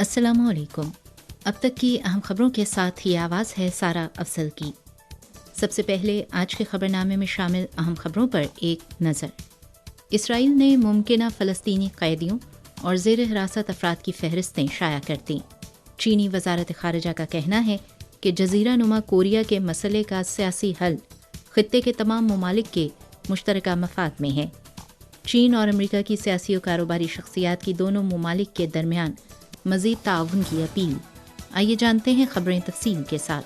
अस्सलामुअलैकुम। अब तक की अहम खबरों के साथ ही आवाज़ है सारा अफजल की। सबसे पहले आज के खबरनामे में शामिल अहम खबरों पर एक नज़र। इसराइल ने मुमकिना फ़लस्तीनी कैदियों और ज़ेर हिरासत अफराद की फ़हरिस्तें शाया कर दी। चीनी वज़ारत ख़ारिजा का कहना है कि जज़ीरा नुमा कोरिया के मसले का सियासी हल ख़ित्ते के तमाम ममालिक के मुश्तरका मफाद में है। चीन और अमेरिका की सियासी और कारोबारी शख्सियात की दोनों ममालिक के दरमियान मज़ीद ताउन की अपील। आइए जानते हैं खबरें तफसील के साथ।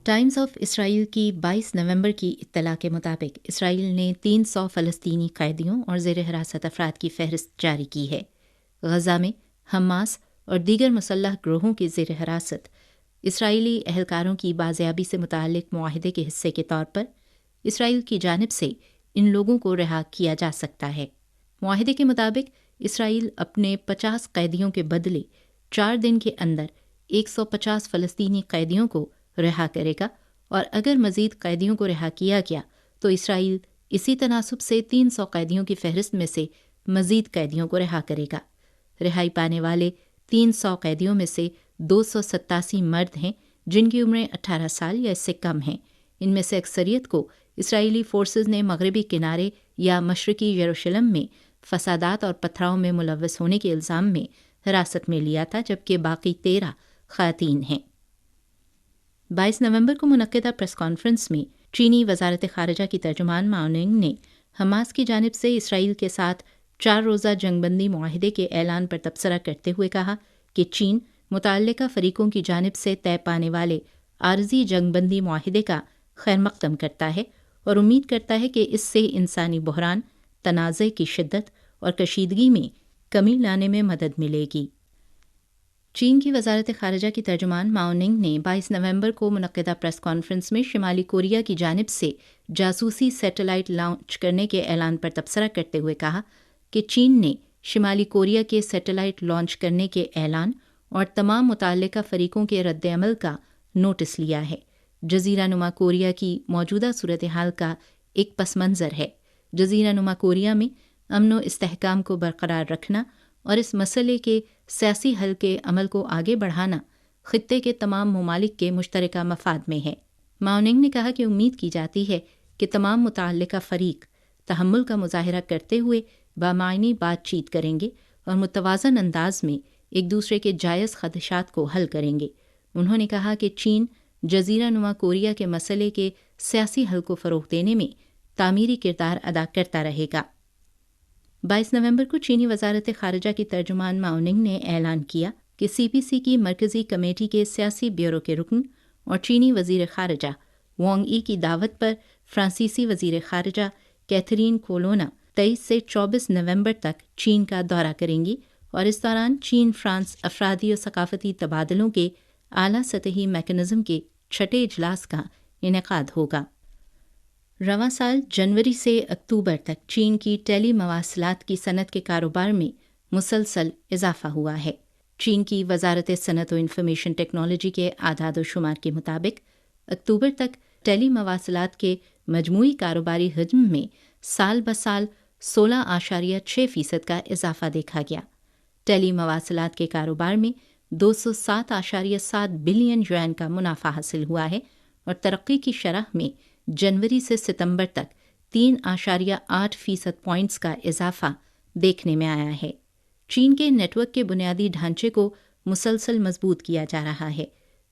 टाइम्स ऑफ इसराइल की 22 नवंबर की इत्तला के मुताबिक इसराइल ने 300 फ़लस्तीनी कैदियों और ज़ेर हिरासत अफराद की फ़हरिस्त जारी की है। गज़ा में हमास और दीगर मुसल्लह ग्रोहों की ज़ेर हिरासत इसराइली अहलकारों की बाज़याबी से मुताल्लिक मुआहिदे के हिस्से के तौर पर इसराइल की जानिब से इन लोगों को रिहा किया जा सकता है। मुआहिदे के मुताबिक इसराइल अपने 50 कैदियों के बदले 4 दिन के अंदर 150 फ़लस्तीनी कैदियों को रिहा करेगा और अगर मज़ीद कैदियों को रिहा किया गया तो इसराइल इसी तनासब से 300 कैदियों की फ़हरिस्त में से मज़ीद कैदियों को रिहा करेगा। रिहाई पाने वाले 300 कैदियों में से 287 मर्द हैं जिनकी उम्रें 18 साल या इससे कम हैं। इनमें से अक्सरियत को इसराइली फ़ोर्सेस ने मगरबी किनारे या मशरकी यरूशलेम में फसादात और पथराव में मुलव्वस होने के इल्ज़ाम में हिरासत में लिया था, जबकि बाकी 13 ख़वातीन हैं। 22 नवंबर को मुनक्किदा प्रेस कॉन्फ्रेंस में चीनी वज़ारत ख़ारिजा की तर्जुमान माओ निंग ने हमास की जानिब से इसराइल के साथ 4 रोज़ा जंगबंदी मुआहिदे के ऐलान पर तबसरा करते हुए कहा कि चीन मुतअल्लिका फ़रीक़ों की जानिब से तय पाने वाले आर्ज़ी जंगबंदी मुआहिदे का खैर मक़दम करता है और उम्मीद करता है कि इससे इंसानी बहरान, तनाज़े की शिद्दत और कशीदगी में कमी लाने में मदद मिलेगी। चीन की वज़ारत ख़ारिजा की तर्जुमान माओ निंग ने 22 नवंबर को मुनक्किदा प्रेस कॉन्फ्रेंस में शिमाली कोरिया की जानिब से जासूसी सैटेलाइट लॉन्च करने के ऐलान पर तबसरा करते हुए कहा कि चीन ने शिमाली कोरिया के सैटेलाइट लॉन्च करने के ऐलान और तमाम मुतअल्लिका फ़रीक़ों के रद्द-ए-अमल का नोटिस लिया है। जज़ीरा नुमा कोरिया की मौजूदा सूरत हाल का एक पस मंज़र है। जज़ीरा नुमा कोरिया में अमन व इस्तेहकाम को बरकरार रखना और इस मसले के सियासी हल के अमल को आगे बढ़ाना ख़ित्ते के तमाम ममालिक के मुश्तरका मफाद में है। माओ निंग ने कहा कि उम्मीद की जाती है कि तमाम मुतअल्लिका फ़रीक़ तहम्मुल का मुज़ाहिरा करते हुए बामायनी बातचीत करेंगे और मुतवाज़न अंदाज में एक दूसरे के जायज़ ख़दशात को हल करेंगे। उन्होंने कहा कि चीन जज़ीरा नुमा कोरिया के मसले के सियासी हल को फ़रोग़ देने में तामीरी किरदार अदा करता रहेगा। 22 नवंबर को चीनी वज़ारत ख़ारिजा की तर्जुमान माओ निंग ने ऐलान किया कि CPC की मरकज़ी कमेटी के सियासी ब्यूरो के रुकन और चीनी वज़ीर ख़ारिजा वांग यी की दावत पर फ्रांसीसी वज़ीर ख़ारिजा कैथरीन कोलोना 23 से 24 नवंबर तक चीन का दौरा करेंगी और इस दौरान चीन फ्रांस अफरादी और सकाफ़ती तबादलों के आला सतही मैकेनिज़्म के 6ठे इजलास का इनेकाद होगा। रवां साल जनवरी से अक्टूबर तक चीन की टेली मवासिलात की सनत के कारोबार में मुसलसल इजाफा हुआ है। चीन की वज़ारत सनत व इंफॉर्मेशन टेक्नोलॉजी के आदाद व शुमार के मुताबिक अक्टूबर तक टेली मवासिलात के मजमूई कारोबारी हजम में साल ब साल 16.6% का इजाफा देखा गया। टेली मवासिलात के कारोबार में 207.7 बिलियन युआन का मुनाफा हासिल हुआ है और तरक्की की शरह में जनवरी से सितंबर तक 3.8% पॉइंट्स का इजाफा देखने में आया है। चीन के नेटवर्क के बुनियादी ढांचे को मुसलसल मजबूत किया जा रहा है।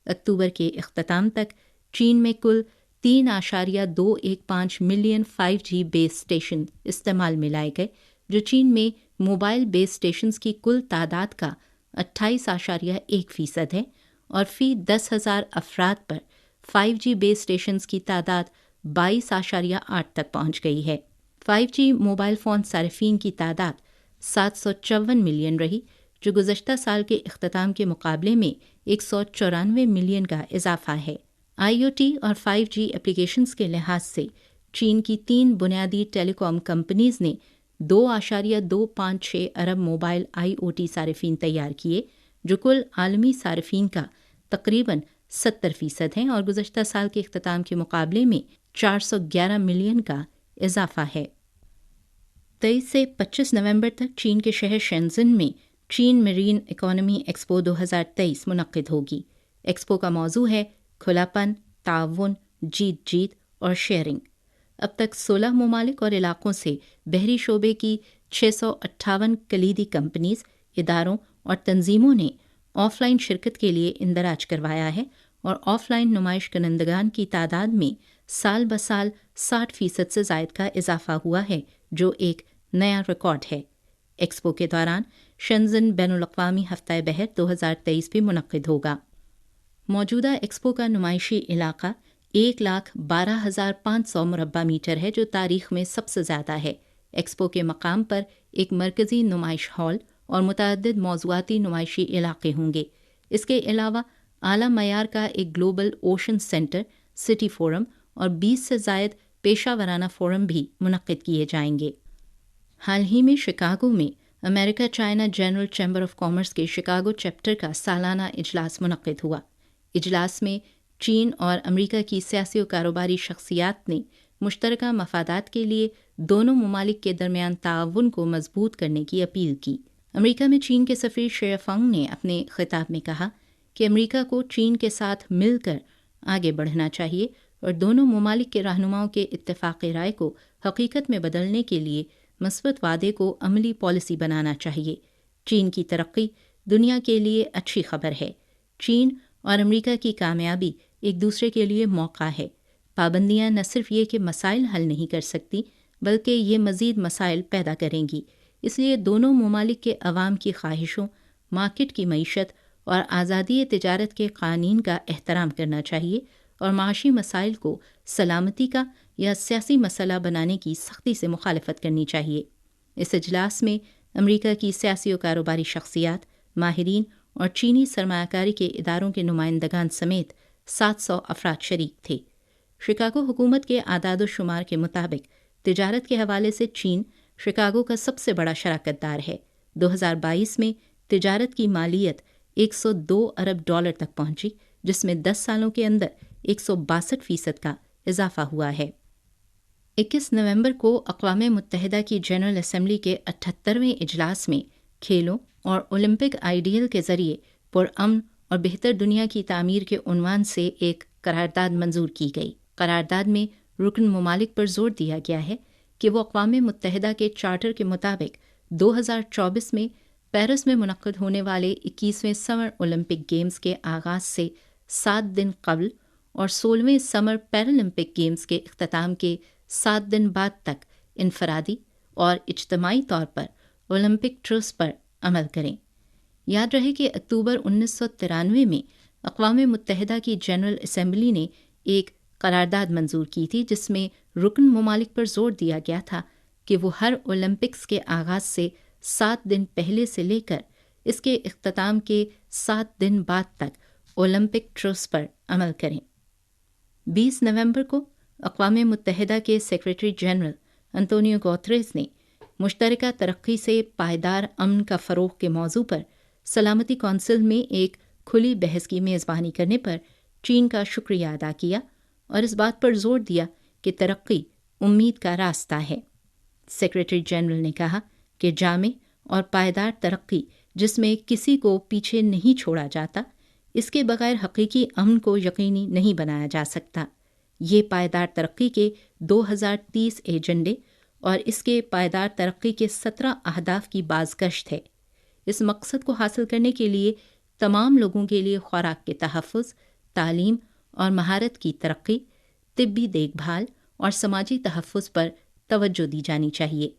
अक्टूबर के इख्तिताम तक चीन में कुल 3.215 मिलियन 5G बेस स्टेशन इस्तेमाल में लाए गए, जो चीन में मोबाइल बेस स्टेशंस की कुल तादाद का 28.1% है और फ़ी 10,000 अफराद पर 5G बेस स्टेशंस की तादाद 22.8 तक पहुंच गई है। 5G मोबाइल फ़ोन सारिफीन की तादाद 754 मिलियन रही, जो गुज़श्ता साल के इख्तिताम के मुकाबले में 194 मिलियन का इजाफा है। IoT और 5G एप्लीकेशंस के लिहाज से चीन की 3 बुनियादी टेलीकॉम कंपनीज़ ने 2.256 अरब मोबाइल IoT सारिफीन तैयार किए, जो कुल आलमी सारिफीन का तकरीबन 70% हैं और गुज़श्ता साल के इख्तिताम के मुकाबले में 411 मिलियन का इजाफा है। 22 23 से 25 नवंबर तक चीन के शहर शेंजन में चीन मरीन इकोनॉमी एक्सपो 2023 मुनक्किद होगी। एक्सपो का मौजू है खुलापन, ताउन, जीत जीत और शेयरिंग। अब तक 16 ममालिक और इलाकों से बहरी शोबे की 658 कलीदी कंपनीज, इदारों और तंजीमों ने ऑफलाइन शिरकत के लिए इंदराज करवाया है और ऑफलाइन नुमाइश करंदगान की तादाद में साल ब साल 60% से ज़ायद का इजाफा हुआ है, जो एक नया रिकॉर्ड है। एक्सपो के दौरान शेंजन बैनुल-अक़वामी हफ्ता बहर 2023 भी मुनक्किद होगा। मौजूदा एक्सपो का नुमाइशी इलाका 1,12,500 मुरब्बा मीटर है, जो तारीख में सबसे ज़्यादा है। एक्सपो के मकाम पर एक मरकज़ी नुमाइश हॉल और मुतअद्दिद मौज़ूआती नुमाइशी इलाके होंगे। इसके अलावा आला मयार का एक global ocean centre, city forum और 20 से ज़ायद पेशा वराना फोरम भी मुनक्किद किए जाएंगे। हाल ही में शिकागो में America China general chamber of commerce के शिकागो चैप्टर का सालाना इजलास मुनक्किद हुआ। इजलास में चीन और अमेरिका की सियासी और कारोबारी शख्सियात ने मुश्तरका मफादात के लिए दोनों ममालिक के दरमियान ताउन को मजबूत करने की अपील की। अमेरिका में चीन के सफ़ीर शेफंग ने अपने खिताब में कहा कि अमेरिका को चीन के साथ मिलकर आगे बढ़ना चाहिए और दोनों ममालिक के रहनुमाओं के इत्तेफाक़ राय को हकीकत में बदलने के लिए मस्बत वादे को अमली पॉलिसी बनाना चाहिए। चीन की तरक्की दुनिया के लिए अच्छी खबर है। चीन और अमेरिका की कामयाबी एक दूसरे के लिए मौका है। पाबंदियां न सिर्फ ये कि मसाइल हल नहीं कर सकती, बल्कि ये मज़ीद मसाइल पैदा करेंगी। इसलिए दोनों ममालिक के अवाम की ख्वाहिशों, मार्केट की मईशत और आज़ादी तिजारत के कानून का एहतराम करना चाहिए और माशी मसाइल को सलामती का या सियासी मसला बनाने की सख्ती से मुखालफत करनी चाहिए। इस इजलास में अमेरिका की सियासी और कारोबारी शख्सियात, माहिरीन और चीनी सरमायाकारी के इदारों के नुमाइंदगान समेत 700 अफराद शरीक थे। शिकागो हुकूमत के आदाद शुमार के मुताबिक तिजारत के हवाले से चीन शिकागो का सबसे बड़ा शराकतदार है। 2022 में तिजारत की मालियत 102 अरब डॉलर तक पहुंची, जिसमें 10 सालों के अंदर 162% का इजाफा हुआ है। 21 नवंबर को अक़वाम मुत्तहिदा की जनरल असम्बली के 78वें इजलास में खेलों और ओलंपिक आइडियल के ज़रिए पुरअमन और बेहतर दुनिया की तामीर के उन्वान से एक करारदाद मंजूर की गई। करारदाद में रुकन ममालिक पर जोर दिया गया है कि वो अक़वाम मुत्तहिदा के चार्टर के मुताबिक 2024 में पेरिस में मुनक्किद होने वाले 21वें समर ओलंपिक गेम्स के आगाज़ से 7 दिन कबल और 16वें समर पैरालंपिक गेम्स के इख्तिताम के 7 दिन बाद तक इनफरादी और इज्तमाई तौर पर ओलंपिक ट्रस पर अमल करें। याद रहे कि अक्टूबर 1993 में अक़वाम मुत्तहिदा की जनरल असम्बली ने एक करारदाद मंजूर की थी, जिसमें रुकन ममालिक पर जोर दिया गया था कि वो हर ओलंपिक्स के आगाज़ से 7 दिन पहले से लेकर इसके इख्तिताम के 7 दिन बाद तक ओलंपिक ट्रस पर अमल करें। 20 नवंबर को अक़वाम मुत्तहिदा के सेक्रेटरी जनरल अंतोनियो गुतेरेस ने मुश्तरका तरक्की से पायदार अमन का फ़रोग़ के मौजू पर सलामती कौंसिल में एक खुली बहस की मेज़बानी करने पर चीन का शुक्रिया अदा किया और इस बात पर जोर दिया कि तरक्की उम्मीद का रास्ता है। सेक्रेटरी जनरल ने कहा कि जामे और पायदार तरक्की जिसमें किसी को पीछे नहीं छोड़ा जाता, इसके बगैर हकीकी अमन को यकीनी नहीं बनाया जा सकता। ये पायदार तरक्की के 2030 एजेंडे और इसके पायदार तरक्की के 17 अहदाफ की बाज़गश्त है। इस मकसद को हासिल करने के लिए तमाम लोगों के लिए खुराक के तहफ़्फ़ुज़, तालीम और महारत की तरक्की, तिब्बी देखभाल और समाजी तहफ़्फ़ुज़ पर तवज्जो दी जानी चाहिए।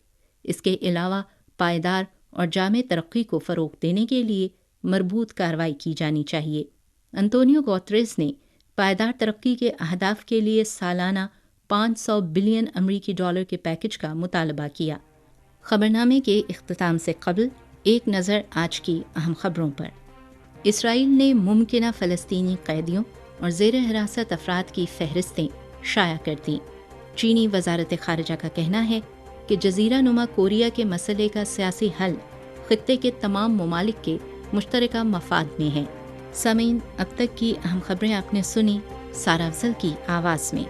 इसके अलावा पायदार और जामे तरक्की को फ़रोग़ देने के लिए मरबूत कार्रवाई की जानी चाहिए। अंतोनियो गुतेरेस ने पायदार तरक्की के अहदाफ के लिए सालाना 500 बिलियन अमरीकी डॉलर के पैकेज का मुतालबा किया। ख़बरनामे के इख्तिताम से कबल एक नज़र आज की अहम खबरों पर। इसराइल ने मुमकिना फ़लस्तीनी कैदियों और ज़ेर हिरासत अफराद की फ़हरिस्तें शाया कर दी। चीनी वज़ारत ख़ारिजा का कहना है कि जज़ीरा नुमा कोरिया के मसले का सियासी हल ख़ित्ते के तमाम ममालिक के मुश्तरका मफाद में है। सामीन, अब तक की अहम खबरें आपने सुनी सारा अफजल की आवाज़ में।